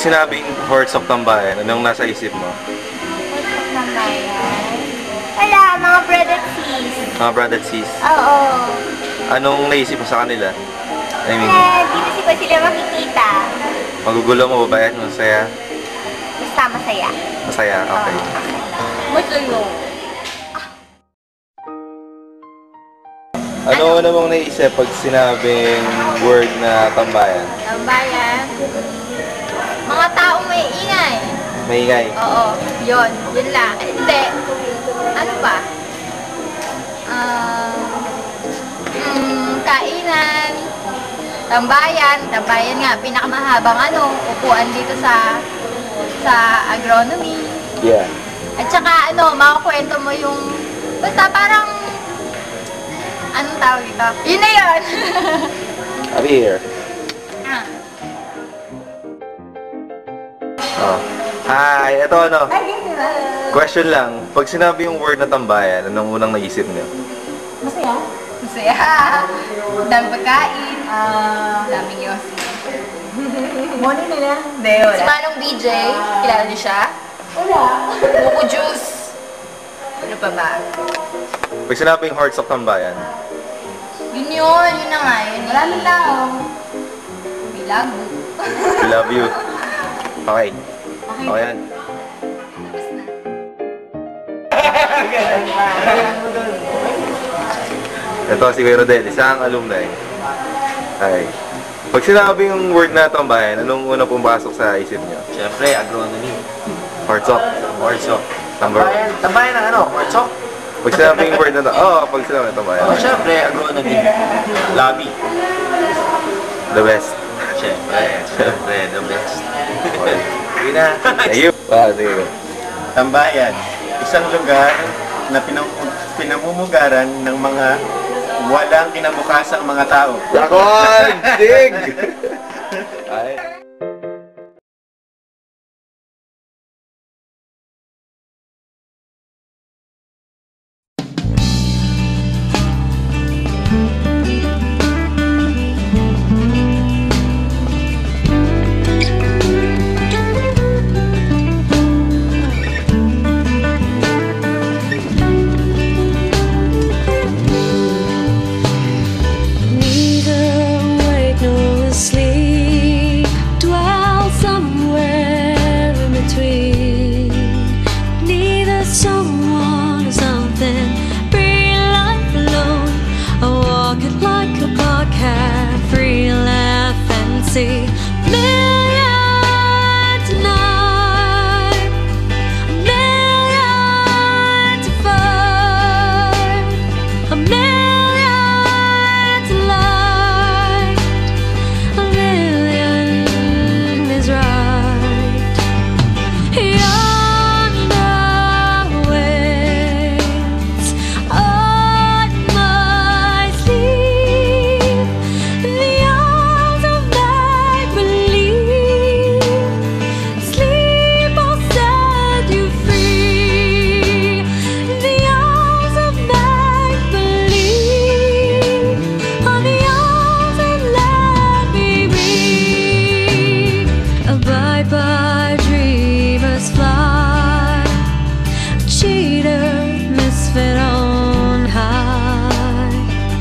sinabing Hordes of Tambayan, anong nasa isip mo? Hordes of Tambayan? Wala, mga bread at cheese. Mga bread at cheese? Oo. Anong naisip mo sa kanila? I mean, dito pa sila makikita. magugulo mo ba yan? Masaya? Basta masaya. Masaya, okay. Masuyo. Ano mong naisip pag sinabing word na tambayan? Tambayan? Mga taong may ingay. Maingay? Oo, yun lang. Hindi. Ano ba? Kainan. Tambayan nga, pinakamahabang upuan dito sa agronomy. Yeah. At saka makakwento mo yung, basta parang, anong tawag ito? Yun na yun! I'll be here. Oh. Hi, ito question lang. Pag sinabi yung word na tambayan, anong unang naisip niyo? Masaya. Masaya. Daming pagkain. Daming yosi. Morning nila. Si Manong BJ, kilala niyo siya? Wala. Buko juice. Ano pa ba? Pag sinabing Hordes of Tambayan, Yun na nga. Maraming tao. We love you. we love you. Okay. Okay yan. Ito si Kuya Rodel, isang alumni. Ay. Pag sinabi yung word na tambayan, anong una pumasok sa isip niyo? Siyempre, agronomy. Hordes of. Hordes of. Number Tambayan. Tambayan ng Hordes of. Pag sinabi yung word na pag sinabi na tambayan. Siyempre, agronomy. Lobby. The best. Siyempre, the best. Okay. Yun na. Thank you. Sige. Tambayan, isang lugar na pinamumugaran ng mga walang kinabukasang mga tao. Yakon! Dig! Ay. See millions tonight, a million to find, a million to light, a million is right. Yonder waits on my sleeve. Bye-bye, dreamers fly. Cheater, misfit on high.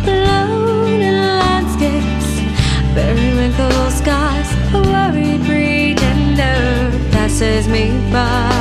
Alone in landscapes, very wrinkled skies. A worried pretender passes me by.